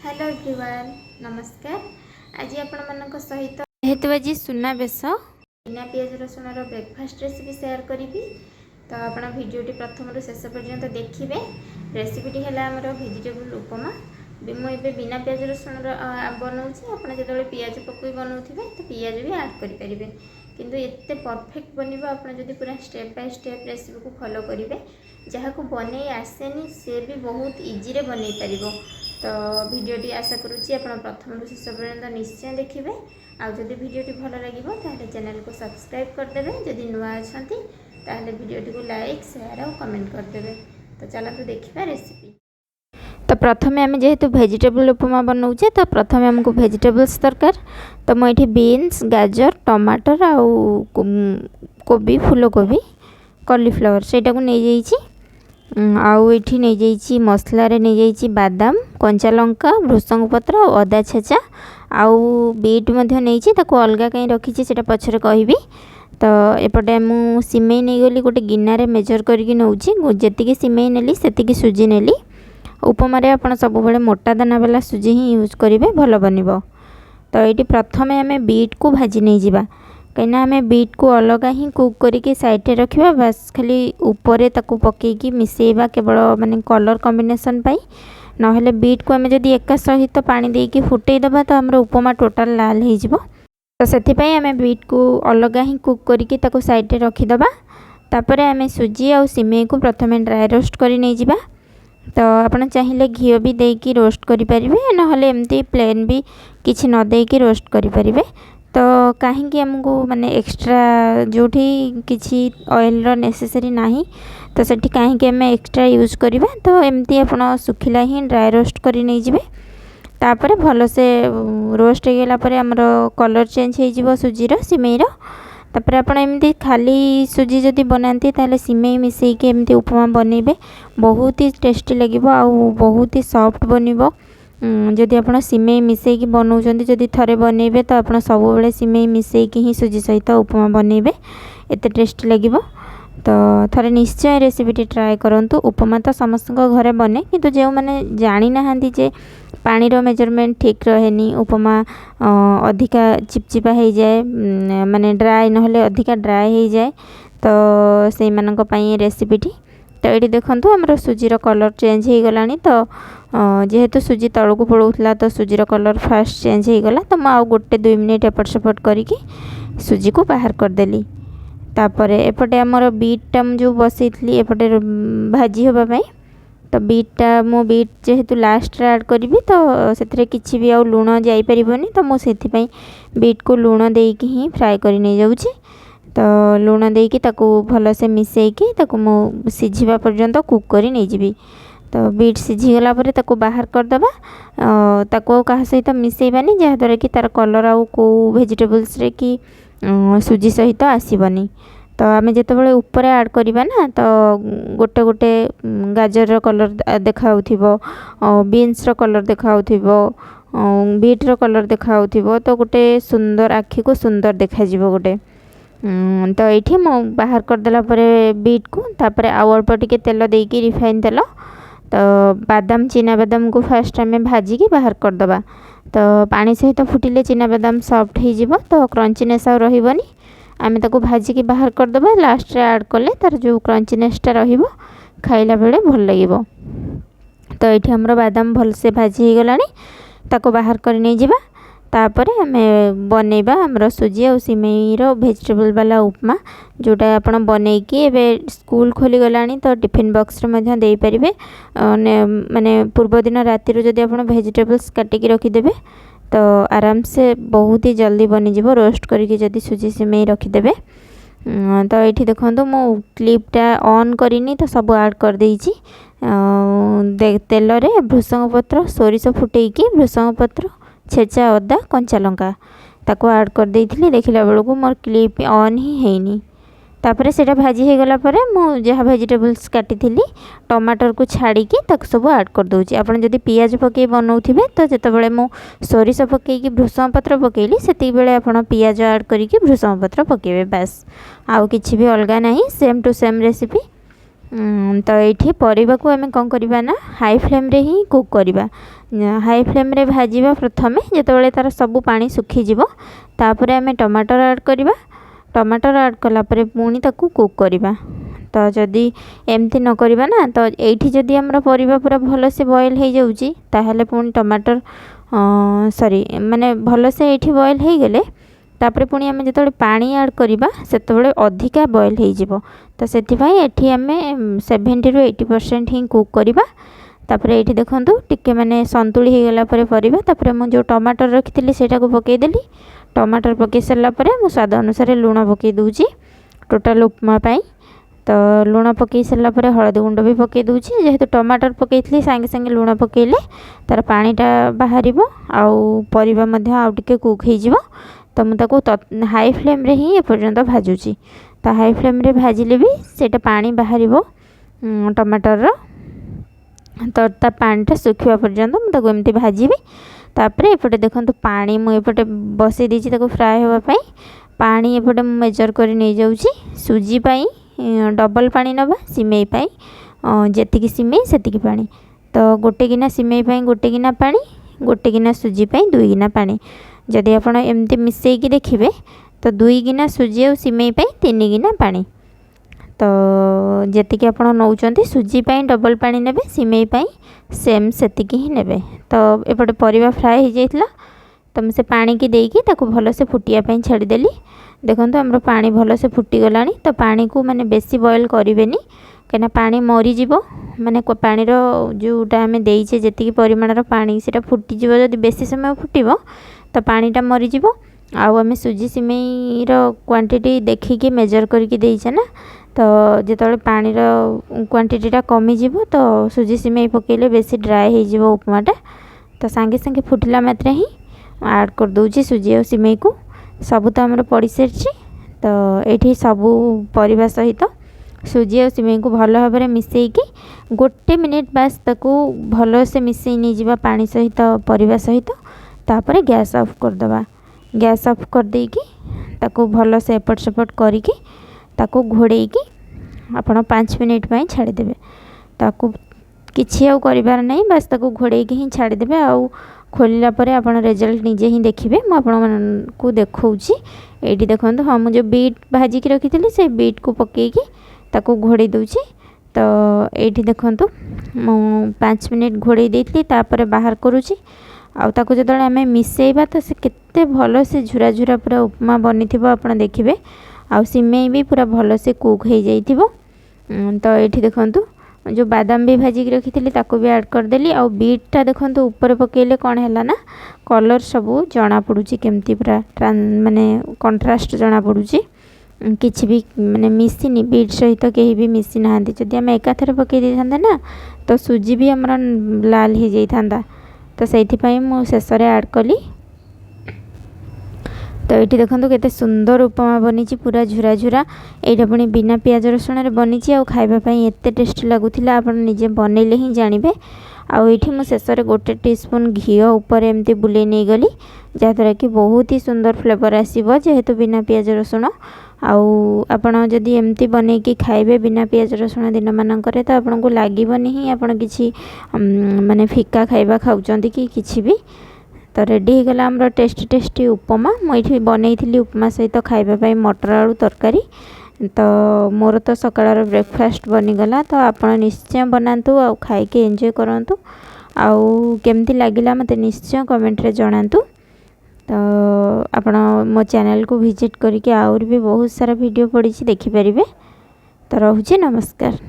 Hello everyone नमस्कार। आज आपण मानक सहित जेहेतु आज सुनाबेश बिना पियाज रसुण ब्रेकफास्ट रेसिपी शेयर करी। तो आप भिडियोटी प्रथम रु शेष पर्यंत देखिए। रेसिपीटी है आमर भेजिटेबल उपमा। मुझे बिना पियाज रसुण बनाऊँगी। आप जो पियाज पकई बनाऊे तो पियाज भी आड करेंगे, किंतु एते परफेक्ट बन आप पूरा स्टेप बाय स्टेप रेसिपी को फॉलो करेंगे। जहाँ को बन आसेनी से भी बहुत इजी रे बन पार। तो भिडियोटी आशा करुँची आप प्रथम शेष पर्यंत निश्चय देखिए। आदि भिडियोटी भल लगे चैनल को सब्सक्राइब करदे। जदि नुआ अच्छा भिडियोटी को लाइक शेयर और कमेंट करदे। तो चलते देखा रेसिपी। तो प्रथम आम जेहेतु भेजिटेबल उपमा बनाऊे तो प्रथम आमको भेजिटेबल्स दरकार। तो मुझे बीन्स गाजर टमाटर आउ कोबी फूलकोबी कॉलीफ्लावर सेटा को नहीं जाइए। आउ ये नहीं जाइए मसला नहीं जाइए बादाम कंचा लंका भृषंग पत्र अदा छेचा आउ बीट नहीं अलग कहीं रखी से पछरे कहबी। तो एपटे मु सिमेई नहीं गली गोटे गिनारे मेजर करके नौची। जी सिमेई नेली से सुजी नेली। उपमारे आप सब मोटा दाना वाला सुजी ही यूज करेंगे भल बन। तो ये प्रथम आम बीट को भाजी नहीं जावा कहीं आम बीट को अलग ही कुक करके साइड रखा। बस खाली ऊपर ताको पकईकी मिसेबा केवल माने कलर कॉम्बिनेशन पाई। नहेले बीट को आम जदि एका सहित पानी देके फुटेदबा तो आम उपमा टोटाल लाल हो। तो से आम बीट को अलग ही कुक करके ताको साइड रखीदबा। तापर आम सुजी और सिमेई को प्रथम ड्राई रोस्ट कर नहीं जावा। तो आपन चाहिए घी भी देकी रोस्ट करें नहले एमती प्लेन भी किसी न देकी रोस्ट करें। तो कहीं आमको माने एक्स्ट्रा जो किसी ऑयल रो नेसेसरी नहीं तो सेठी कहीं आम एक्स्ट्रा यूज करवा। तो एमती आप सुखिला ही ड्राई रोस्ट कर नहीं जाए। तापर भल से रोस्ट हो गला आमर कलर चेंज हो सुजीर सिमेईर। तापर आपन एमती खाली सुजी जदि बनाती ताले सिमेई मिसेकी एमती उपमा बनइबे बहुत ही टेस्टी लगे आउ बहुत ही सॉफ्ट बनिबो। जदि आप सिमेई मिसेकी बनाऊँ जदि थरे बनइबे तो आप सब बेले सिमेई मिसेकी ही सुजी सहित उपमा बनइबे एते टेस्टी लगे। तो थरे निश्चय रेसिपीटी ट्राए करंतु। उपमा तो समस्त घरे बने किंतु जो मैंने जानी ना जे पानी रो मेजरमेंट ठीक रहेनी उपमा अधिका चिपचिपा हो जाए माने ड्राई नहले अधिका ड्राई हो जाए। तो से मानक पई रेसिपीटी। तो ये देखो आमर सुजीर कलर चेंज हो गला। तो जेहेतु सुजी तलू पड़ूला तो सुजीर कलर फास्ट चेंज हो गला। तो मुझे गोटे 2 मिनिट एपट सेपट करके सुजी को बाहर करदेली। तापर एपटे आमर बीटा जो बसई एपटे भाजी होगापाई। तो बीटा मो बीट जेहेतु लास्ट ऐड करी तो से किसी भी लुण जापरनी। तो मुझे बीट को लुण देकी ही फ्राए कर नहीं जाऊँगी। तो लुण देकी भल से मिसेकी मु सिझा पर्यंत कुक कर नहीं जी। तो बीट सिझीगला बाहर करदबा। ताको क्या सहित मिसेबानी जहाँद्वारा कि तार कलर आउ को भेजिटेबल्स रे कि सुजी सहित आसबनी। तो आम जो ऊपर ऐड करवा ना तो गोटे गोटे गाजर कलर देखा बीन्स कलर देखा बीट कलर देखा। तो गोटे सुंदर आखि को सुंदर देखा गोटे। तो ये मु बाहर करदेला बीट को तापर आउ अल्प टिके तेल देकी रिफाइन तेल। तो बादाम चीना बादाम को फास्ट आम भाजिकी बाहर करदबा। तो पानी सहित फुटिले चीना बादाम सॉफ्ट हो तो क्रंचीनेस आ रही आम ताको भाजिकी बाहर करदबा। लास्ट रे ऐड कले तार जो क्रंचीनेसटा रहिबो खाइला बेले भल लागिबो। तो ये हमर बादाम भल से भाजी हो गलानी ताको बाहर कर नहीं जावा। तापर आम बनइबा हमर सुजी और सिमेईर भेजिटेबल वाला उपमा जोटा आप बनईकी एबे स्कूल खोली गलानी। तो टिफिन बॉक्स रे दे पारिबे माने पूर्व दिन राति जदि आप भेजिटेबल्स काटिकी रखिदेबे तो आराम से बहुत ही जल्दी बनीज रोस्ट करके जदि सुजी सिमेई रखिदेबे। तो ये देखो मो क्लिपटा ऑन करनी तो सब ऐड कर देइची। तेल रे भृषंग पत्र सोरिष फुटेकी भृषंग पत्र छेचा अदा कंचा लंका ताको ऐड कर देइथिली। देखिला बेलू मोर क्लिप ऑन ही हैनी। तापर से भाजी हो गला मु जहाँ भेजिटेबल्स काटी टमाटर को छाड़िकी सब ऐड कर दूची। आपन जदि पियाज पकई बनाऊे तो जितेबाला मु सोरिष पकईकी भृषंग पत्र पकईली से बेले आपन पियाज ऐड करके भृषंग पत्र पकेबे। बस आउ किछि भी अलग नहीं सेम टू सेम रेसिपी। तो ये परिवा को आम कौन करवा ना हाई फ्लेम रे ही कुक करवा। हाई फ्लेम रे भाजिबा प्रथमे जेतबेले तार सब पानी सुखी जिवो तापरे आमे टमाटर ऐड करबा। टमाटर ऐड कला परे पुणी ताकू कुक करबा। तो जदि एमती न करबा ना तो एठी जदि हमरा परिबा पूरा भलो से बॉयल हो जाउची ताहले पुणी टमाटर सॉरी माने भलो से एठी बॉयल हो गले तापरे पुणी आमे जेतबेले पानी ऐड करबा सेतबेले अधिका बॉयल हो जिवो। तो सेति भाई एठी आमे 70 ରୁ 80% ही कुक करबा। तापरे एठी देखंतु टिके माने संतुली हो गला परे परिबा तापरे मु जो टमाटर रखिथिली सेटा को पके देली। टमाटर पके सरला परे मु स्वाद अनुसार लूण पके दूची टोटल उपमा पाई। तो लूण पके सरला परे हळदी गुंड भी पके दूची जेहेतु टमाटर पकेइथली संगे संगे लूण पकेइले तार पानीटा बाहरिबो आउ परिबा मध्ये आउ टिके कुक हो जिवो। तो मु ताको हाई फ्लेम रे ही ए पर्यंत भाजुची। तो हाई फ्लेम रे भाजिले भी सेटा पानी बाहरिबो टमाटर रो। तो ता पानीटा सुखिबा पर्यंत मु ताको एमती भाजिबी। तापरे एपटे देखंतु पानी मु एपटे बसई देछि ताको फ्राई होबा पई। पानी एपटे मु मेजर करी नै जाउची। सुजी पई डबल पानी नबा सिमेई पई जेतिकी सिमेई सेतिकी पानी। तो गोटे गिना सिमेई पई गोटे गिना पानी गोटे गिना सुजी पई 2 गिना पानी। जदि आपण एमती मिसई की देखिबे तो 2 गिना सुजी और सिमेई पई 3 गिना पानी। तो जेतिकी आपण नौचंती सुजी पई डबल पानी नेबे सिमेई पई सेम सेतिकी ही नेबे। तो एपटे परिवा फ्राई हो जाइतला तो मैं से पानी की देकी ताको भलो से फुटिया पई छाड़ी देली। देखंतु हमरो पानी भलो से फुटी गलानी। तो पानी को माने बेसी बॉयल करिवेनी कना पानी मरी जिवो माने पानी रो जोटा हमें देइछे जेतिकी परिमाण रो पानी सेटा फुटी जिवो। जदि बेसी समय फुटिवो तो पानीटा मरी जिवो। आउ आमे सुजी सिमेई रो क्वांटिटी देखिकी मेजर करके देइछे ना। तो जेतबेले पानी रो क्वांटिटीटा कमी जिवो तो सुजी सिमेई पकेले बेसी ड्राई हो जिवो उपमाटा। तो संगे संगे फुटिला मात्रे ही ऐड कर दूची सुजी और सिमेई को। सब तो हमरो पड़ी सारी। तो एठी सबू परिबा सहित सुजी और सिमेई को भलो भाबरे मिसेइकी गोटे मिनिट बास ताको भलो से मिसेई नै जिबा पानी सहित परिबा सहित। तापरे गैस ऑफ कर दबा। गैस ऑफ कर देकी ताको भलो से एपट सेपट करिकी ताको घोड़ेकी आपण 5 मिनिट पई छाड़ी देबे। ताको किछि आउ करिबार नै बस ताको घोड़ेकी ही छाड़ी देबे। आउ खोलिला परे आपण रिजल्ट निजे ही देखिबे। मु आपण मन को देखौची एठी देखंतु हम जो बीट भाजी की रखिथिली से बीट को पकेकी ताको घोड़े दूची। तो एठी देखंतु मु 5 मिनिट घोड़े देइथली तापरे बाहर करूची। आउ ताको जदले हमें मिसेइबा तो से केते भलो से झुरा झुरा पूरा उपमा बनिथिबो आपण देखिबे। आउ सिमेई भी पूरा भलो से कुक हो जाइथिबो। तो एठी देखंतु जो बादाम भी भाजी की रखिथिली ताको भी ऐड कर देली। आउ बीटटा देखंतु ऊपर पकेले कोन हैला ना कलर सब जना पडुची केमती पूरा माने कंट्रास्ट जना पडुची। किछि भी माने मिसिनी बीट सहित केही भी मिसी नाहंती। जदि हम एकाथरे पके दै थांदा ना तो सुजी भी हमरा लाल हो जाई थांदा। तो सेथि पई मु शेषरे ऐड कली। तो ये देखो केते सुंदर उपमा बनी पूरा झुरा झुरा। यहाँ पुणी बिना पियाज रसुण बनी आ खावाई एत टेस्टी लगुला। आप निजे बनइले ही जानवे। आठी मु शेष में 1 टीस्पून घी ऊपर एमती बुले नहीं गली जहाँद्वारा कि बहुत ही सुंदर फ्लेवर आसो जेहेतु बिना पियाज रसुण। आपण जदि एमती बनईकी खाइबे बिना पियाज रसुण दिन मानकर तो आपन को लगभग ही आपन किसी माने फिका खाइबा खाउचंती कि किछि भी। तो रेडी हो गला हमर टेस्टी टेस्टी उपमा। मुझे बनई उपमा सहित खाइबा मटर आलू तरकारी। तो मोर तो सकाळर ब्रेकफास्ट बनीगला। तो आप निश्चय बनातु आ खाइके एंजॉय करंतु। आउ केमती लागिला मते निश्चय कमेंट रे जणातु। तो आपण मो चैनल को विजिट करके आउर भी बहुत सारा वीडियो पड़ी देखि परिबे। तो रहूची नमस्कार।